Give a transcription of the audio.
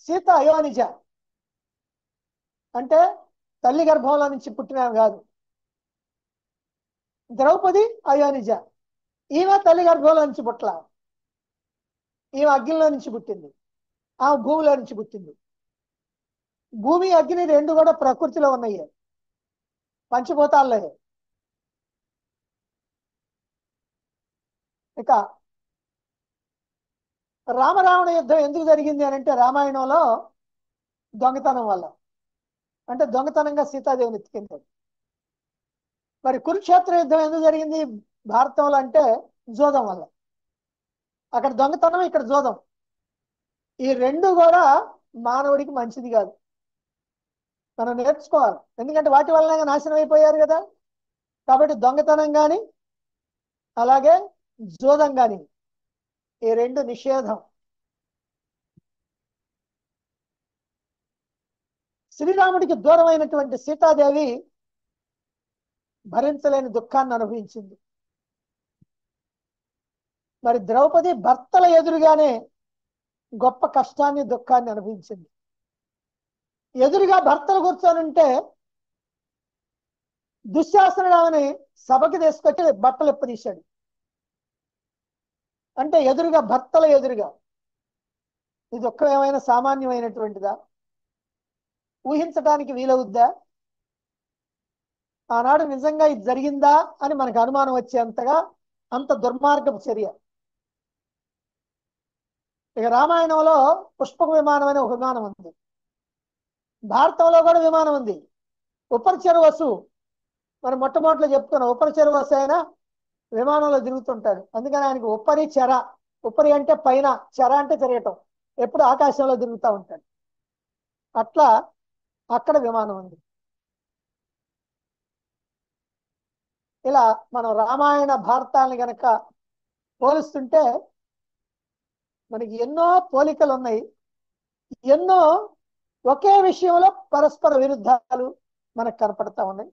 సీత అయోనిజ అంటే తల్లి గర్భంలో నుంచి పుట్టినవి కాదు. ద్రౌపది అయోనిజ, ఈమె తల్లి గర్భంలో నుంచి పుట్టల, ఈమె అగ్నిలో నుంచి పుట్టింది, ఆమె భూమిలో నుంచి పుట్టింది. భూమి అగ్ని రెండు కూడా ప్రకృతిలో ఉన్నాయి, పంచభూతాల్లో. ఇక రామరావణ యుద్ధం ఎందుకు జరిగింది అని అంటే రామాయణంలో దొంగతనం వల్ల, అంటే దొంగతనంగా సీతాదేవిని ఎత్తుకెళ్ళాడు. మరి కురుక్షేత్ర యుద్ధం ఎందుకు జరిగింది భారతంలో అంటే జోదం వల్ల. అక్కడ దొంగతనం, ఇక్కడ జోదం. ఈ రెండు కూడా మానవుడికి మంచిది కాదు, మనం నేర్చుకోవాలి. ఎందుకంటే వాటి వల్ల నాశనం అయిపోయారు కదా. కాబట్టి దొంగతనం కానీ అలాగే జోదం కానీ ఈ రెండు నిషేధం. శ్రీరాముడికి దూరమైనటువంటి సీతాదేవి భరించలేని దుఃఖాన్ని అనుభవించింది. మరి ద్రౌపది భర్తల ఎదురుగానే గొప్ప కష్టాన్ని దుఃఖాన్ని అనుభవించింది. ఎదురుగా భర్తలు కూర్చొనుంటే దుశ్శాసనుడు ఆమెని సభకి తీసుకొచ్చి బట్టలు ఇప్పదీశాడు. అంటే ఎదురుగా భర్తల ఎదురుగా. ఈ దుఃఖం ఏమైనా సామాన్యమైనటువంటిదా? ఊహించడానికి వీలవుద్దా? ఆనాడు నిజంగా ఇది జరిగిందా అని మనకు అనుమానం వచ్చేంతగా అంత దుర్మార్గపు చర్య. ఇక రామాయణంలో పుష్పక విమానం అనే ఒక విమానం ఉంది, భారతంలో కూడా విమానం ఉంది. ఉపరిచర వసు, మనం మొట్టమొదటిలో చెప్పుకున్నాం, ఉపరిచర వసు అయినా విమానంలో తిరుగుతుంటాడు. అందుకని ఆయనకి ఉపరి చెర, ఉపరి అంటే పైన, చెర అంటే తిరగటం, ఎప్పుడు ఆకాశంలో తిరుగుతూ ఉంటాడు. అట్లా అక్కడ విమానం ఉంది. ఇలా మనం రామాయణ భారతాలను గనక పోలుస్తుంటే మనకి ఎన్నో పోలికలు ఉన్నాయి, ఎన్నో ఒకే విషయంలో పరస్పర విరుద్ధాలు మనకు కనపడతా ఉన్నాయి.